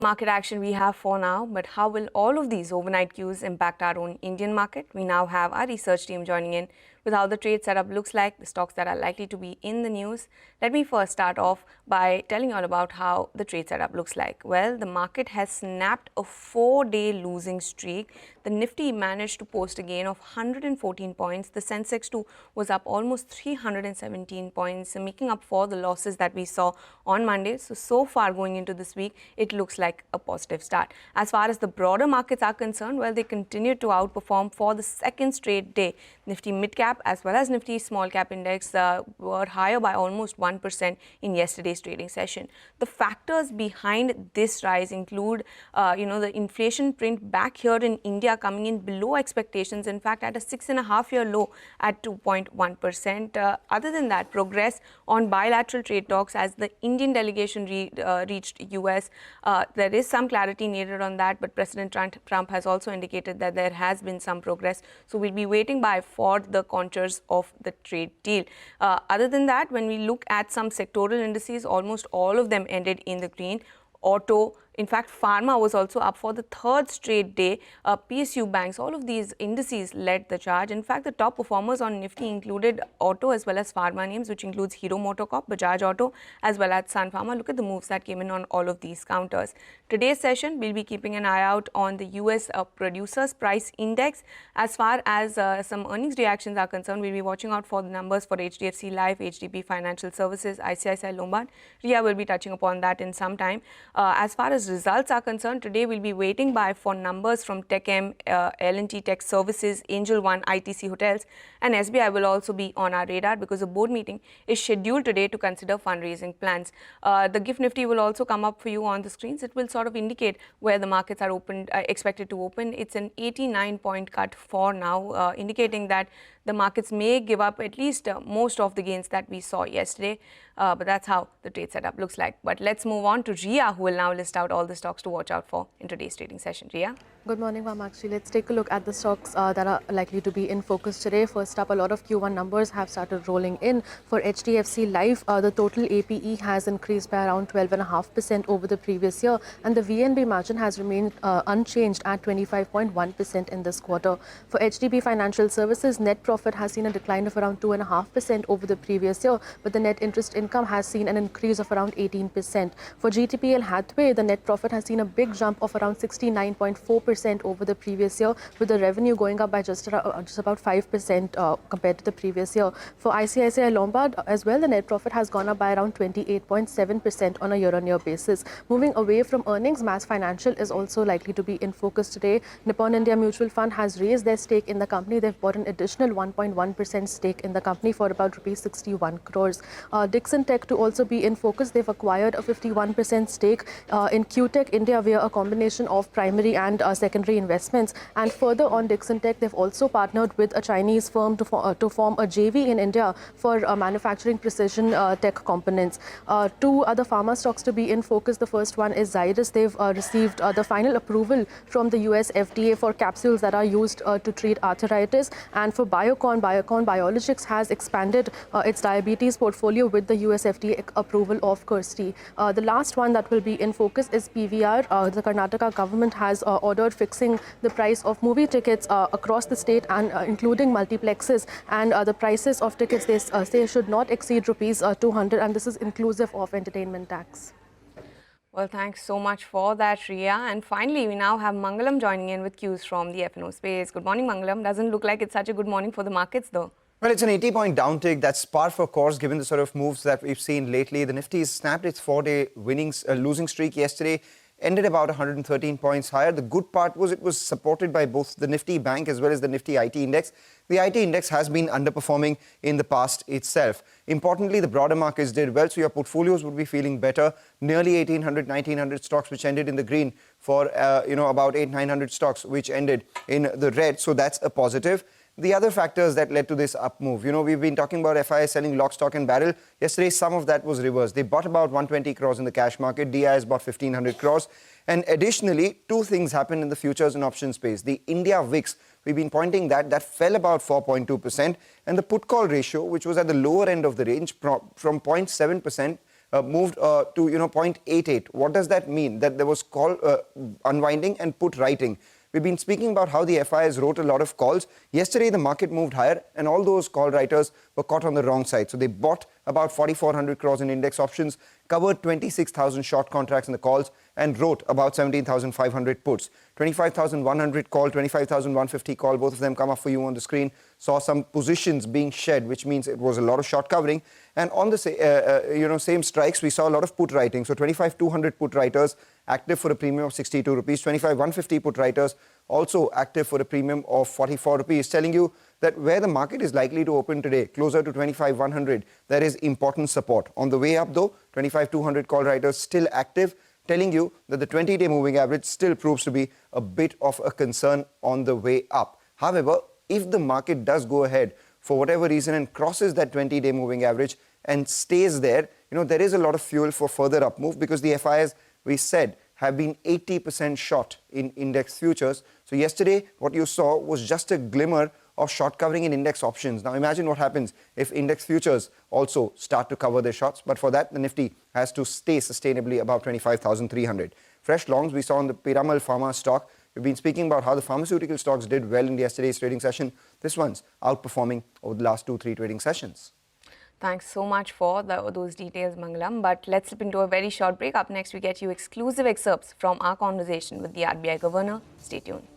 Market action we have for now, but how will all of these overnight cues impact our own Indian market? We now have our research team joining in with how the trade setup looks like, the stocks that are likely to be in the news. Let me first start off by telling you all about how the trade setup looks like. Well, the market has snapped a 4-day losing streak. The Nifty managed to post a gain of 114 points. The sensex too was up almost 317 points, making up for the losses that we saw on Monday. So far going into this week, it looks like a positive start. As far as the broader markets are concerned, well, they continue to outperform for the second straight day. Nifty mid-cap as well as Nifty small-cap index were higher by almost 1% in yesterday's trading session. The factors behind this rise include, the inflation print back here in India coming in below expectations, in fact, at a 6.5-year low at 2.1%. Other than that, progress on bilateral trade talks as the Indian delegation reached US. There is some clarity needed on that, but President Trump has also indicated that there has been some progress. So we'll be waiting for the contours of the trade deal. Other than that, when we look at some sectoral indices, almost all of them ended in the green. Auto, in fact, pharma was also up for the third straight day. PSU banks, all of these indices led the charge. In fact, the top performers on Nifty included auto as well as pharma names, which includes Hero MotoCorp, Bajaj Auto, as well as Sun Pharma. Look at the moves that came in on all of these counters. Today's session, we'll be keeping an eye out on the US Producers Price Index. As far as some earnings reactions are concerned, we'll be watching out for the numbers for HDFC Life, HDB Financial Services, ICICI Lombard. Ria will be touching upon that in some time. As far as results are concerned, today we'll be waiting for numbers from TechM, L&T Tech Services, Angel One, ITC Hotels, and SBI will also be on our radar because a board meeting is scheduled today to consider fundraising plans. The GIFT Nifty will also come up for you on the screens. It will sort of indicate where the markets are expected to open. It's an 89-point cut for now, indicating that the markets may give up at least most of the gains that we saw yesterday. But that's how the trade setup looks like. But let's move on to Ria, who will now list out all the stocks to watch out for in today's trading session. Ria? Good morning, Vamakshi. Let's take a look at the stocks that are likely to be in focus today. First up, a lot of Q1 numbers have started rolling in. For HDFC Life, the total APE has increased by around 12.5% over the previous year, and the VNB margin has remained unchanged at 25.1% in this quarter. For HDB Financial Services, net profit has seen a decline of around 2.5% over the previous year, but the net interest income has seen an increase of around 18%. For GTPL Hathway, the net profit has seen a big jump of around 69.4% over the previous year, with the revenue going up by just about 5% compared to the previous year. For ICICI Lombard as well, the net profit has gone up by around 28.7% on a year-on-year basis. Moving away from earnings, Mass Financial is also likely to be in focus today. Nippon India Mutual Fund has raised their stake in the company. They've bought an additional 1.1% stake in the company for about rupees 61 crores. Dixon Tech to also be in focus. They've acquired a 51% stake in QTech India via a combination of primary and secondary investments. And further on Dixon Tech, they've also partnered with a Chinese firm to form a JV in India for manufacturing precision tech components. Two other pharma stocks to be in focus. The first one is Zydus. They've received the final approval from the US FDA for capsules that are used to treat arthritis. And for Biocon Biologics has expanded its diabetes portfolio with the US FDA approval of Kirsty. The last one that will be in focus is PVR. The Karnataka government has ordered fixing the price of movie tickets across the state and including multiplexes, and the prices of tickets they say should not exceed rupees 200, and this is inclusive of entertainment tax. Well, thanks so much for that, Ria. And finally, we now have Mangalam joining in with cues from the F&O space. Good morning, Mangalam. Doesn't look like it's such a good morning for the markets, though. Well, it's an 80-point downtick. That's par for course, given the sort of moves that we've seen lately. The Nifty snapped its 4-day losing streak yesterday, ended about 113 points higher. The good part was it was supported by both the Nifty Bank as well as the Nifty IT Index. The IT Index has been underperforming in the past itself. Importantly, the broader markets did well, so your portfolios would be feeling better. Nearly 1,800, 1,900 stocks which ended in the green for, about 800-900 stocks which ended in the red. So that's a positive. The other factors that led to this up move, we've been talking about FIs selling lock, stock and barrel. Yesterday, some of that was reversed. They bought about 120 crores in the cash market. DIs bought 1,500 crores. And additionally, two things happened in the futures and options space. The India VIX, we've been pointing that fell about 4.2%. And the put call ratio, which was at the lower end of the range from 0.7% moved to 0.88. What does that mean? That there was call unwinding and put writing. We've been speaking about how the FIs wrote a lot of calls. Yesterday, the market moved higher, and all those call writers were caught on the wrong side. So they bought about 4,400 crores in index options, covered 26,000 short contracts in the calls, and wrote about 17,500 puts. 25,100 call, 25,150 call, both of them come up for you on the screen. Saw some positions being shed, which means it was a lot of short covering. And on the same strikes, we saw a lot of put writing. So 25,200 put writers active for a premium of 62 rupees. 25,150 put writers also active for a premium of 44 rupees, telling you that where the market is likely to open today, closer to 25,100, there is important support. On the way up though, 25,200 call writers still active, telling you that the 20-day moving average still proves to be a bit of a concern on the way up. However, if the market does go ahead for whatever reason and crosses that 20-day moving average and stays there, there is a lot of fuel for further up move, because the FIs, we said, have been 80% short in index futures. So yesterday, what you saw was just a glimmer of short covering in index options. Now imagine what happens if index futures also start to cover their shots. But for that, the Nifty has to stay sustainably above 25,300. Fresh longs we saw on the Piramal Pharma stock. We've been speaking about how the pharmaceutical stocks did well in yesterday's trading session. This one's outperforming over the last 2-3 trading sessions. Thanks so much for those details, Mangalam. But let's slip into a very short break. Up next, we get you exclusive excerpts from our conversation with the RBI Governor. Stay tuned.